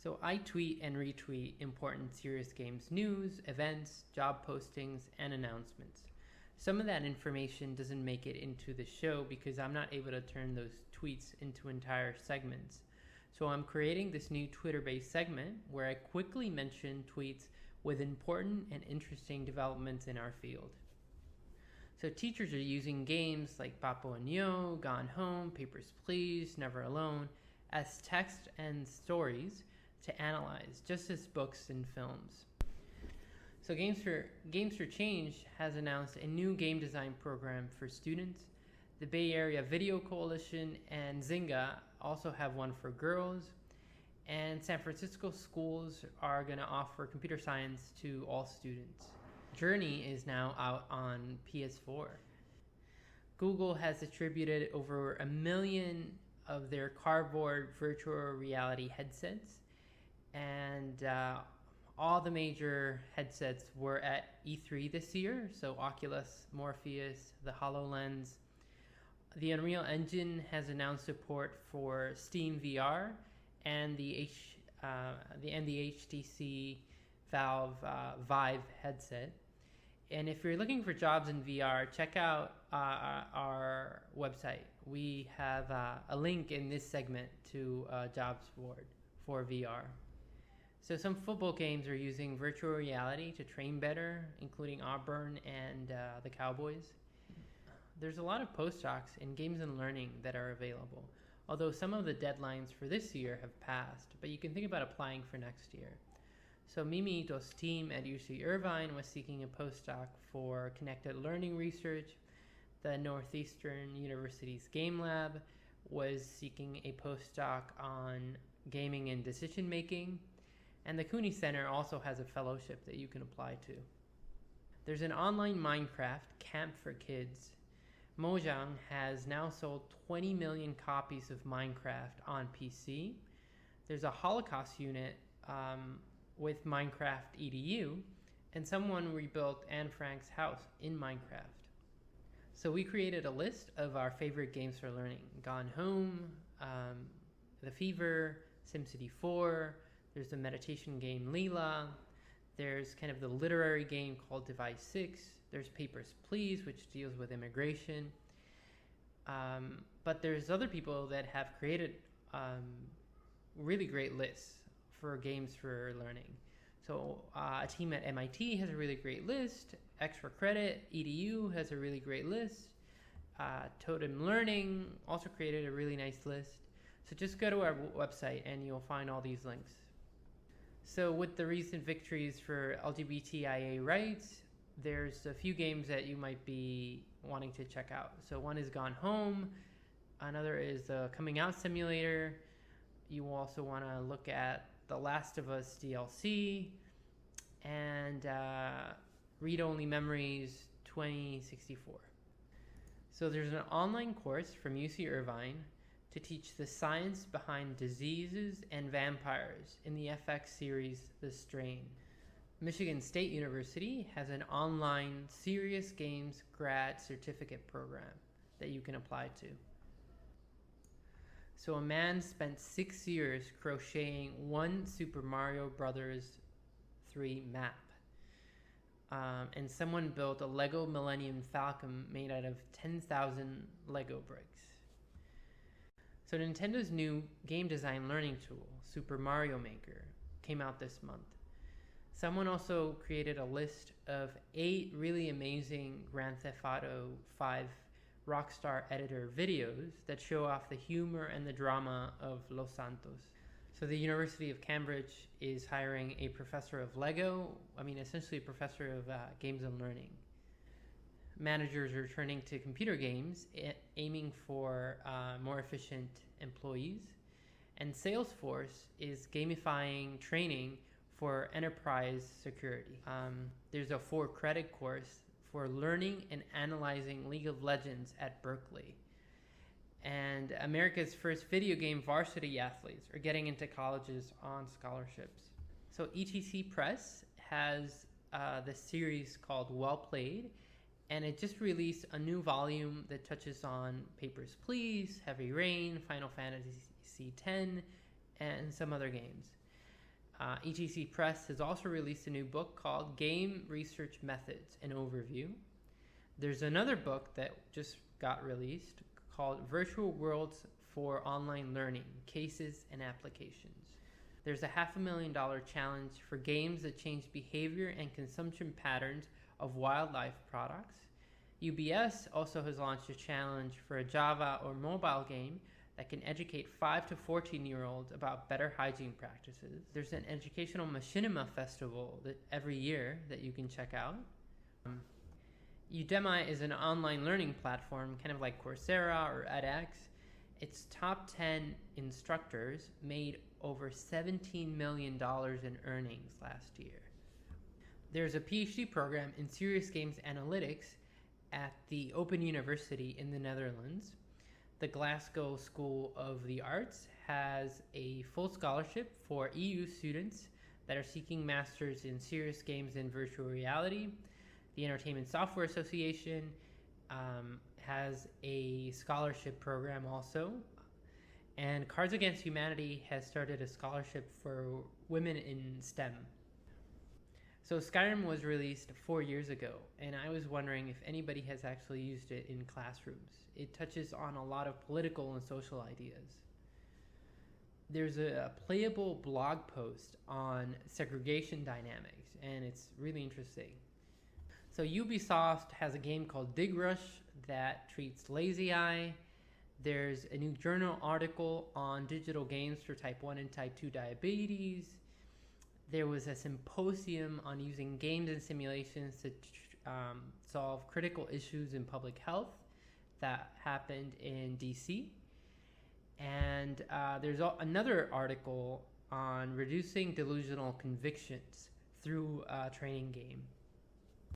So I tweet and retweet important Serious Games news, events, job postings, and announcements. Some of that information doesn't make it into the show because I'm not able to turn those tweets into entire segments. So I'm creating this new Twitter-based segment where I quickly mention tweets with important and interesting developments in our field. So teachers are using games like Papo and Yo, Gone Home, Papers, Please, Never Alone as text and stories to analyze, just as books and films. So Games for Change has announced a new game design program for students. The Bay Area Video Coalition and Zynga also have one for girls. And San Francisco schools are going to offer computer science to all students. Journey is now out on PS4. Google has attributed over 1 million of their cardboard virtual reality headsets, and all the major headsets were at E3 this year, so Oculus, Morpheus, the HoloLens. The Unreal Engine has announced support for Steam VR and the HTC Valve Vive headset. And if you're looking for jobs in VR, check out our website. We have a link in this segment to a jobs board for VR. So some football games are using virtual reality to train better, including Auburn and the Cowboys. There's a lot of postdocs in games and learning that are available, although some of the deadlines for this year have passed, but you can think about applying for next year. So Mimi Ito's team at UC Irvine was seeking a postdoc for connected learning research. The Northeastern University's Game Lab was seeking a postdoc on gaming and decision making. And the Cooney Center also has a fellowship that you can apply to. There's an online Minecraft camp for kids. Mojang has now sold 20 million copies of Minecraft on PC. There's a Holocaust unit with Minecraft EDU, and someone rebuilt Anne Frank's house in Minecraft. So we created a list of our favorite games for learning. Gone Home, The Fever, SimCity 4, there's the meditation game Leela, there's kind of the literary game called Device 6, there's Papers, Please, which deals with immigration. But there's other people that have created really great lists for games for learning. So a team at MIT has a really great list. X for Credit, EDU has a really great list. Totem Learning also created a really nice list. So just go to our website and you'll find all these links. So with the recent victories for LGBTIA rights, there's a few games that you might be wanting to check out. So one is Gone Home, another is the Coming Out Simulator. You also want to look at The Last of Us DLC and Read Only Memories 2064. So there's an online course from UC Irvine to teach the science behind diseases and vampires in the FX series The Strain. Michigan State University has an online Serious Games grad certificate program that you can apply to. So a man spent 6 years crocheting one Super Mario Bros. 3 map. And someone built a Lego Millennium Falcon made out of 10,000 Lego bricks. So Nintendo's new game design learning tool, Super Mario Maker, came out this month. Someone also created a list of 8 really amazing Grand Theft Auto 5 Rockstar editor videos that show off the humor and the drama of Los Santos. So the University of Cambridge is hiring a professor of essentially a professor of games and learning. Managers are turning to computer games, aiming for more efficient employees. And Salesforce is gamifying training for enterprise security. There's a 4-credit course for learning and analyzing League of Legends at Berkeley. And America's first video game varsity athletes are getting into colleges on scholarships. So ETC Press has this series called Well Played, and it just released a new volume that touches on Papers, Please, Heavy Rain, Final Fantasy X, and some other games. ETC Press has also released a new book called Game Research Methods, an Overview. There's another book that just got released called Virtual Worlds for Online Learning, Cases and Applications. There's a $500,000 challenge for games that change behavior and consumption patterns of wildlife products. UBS also has launched a challenge for a Java or mobile game that can educate 5 to 14-year-olds about better hygiene practices. There's an educational machinima festival every year that you can check out. Udemy is an online learning platform, kind of like Coursera or edX. Its top 10 instructors made over $17 million in earnings last year. There's a PhD program in serious games analytics at the Open University in the Netherlands. The Glasgow School of the Arts has a full scholarship for EU students that are seeking masters in serious games and virtual reality. The Entertainment Software Association has a scholarship program also. And Cards Against Humanity has started a scholarship for women in STEM. So Skyrim was released 4 years ago, and I was wondering if anybody has actually used it in classrooms. It touches on a lot of political and social ideas. There's a playable blog post on segregation dynamics, and it's really interesting. So Ubisoft has a game called Dig Rush that treats lazy eye. There's a new journal article on digital games for type 1 and type 2 diabetes. There was a symposium on using games and simulations to solve critical issues in public health that happened in DC. And there's another article on reducing delusional convictions through a training game.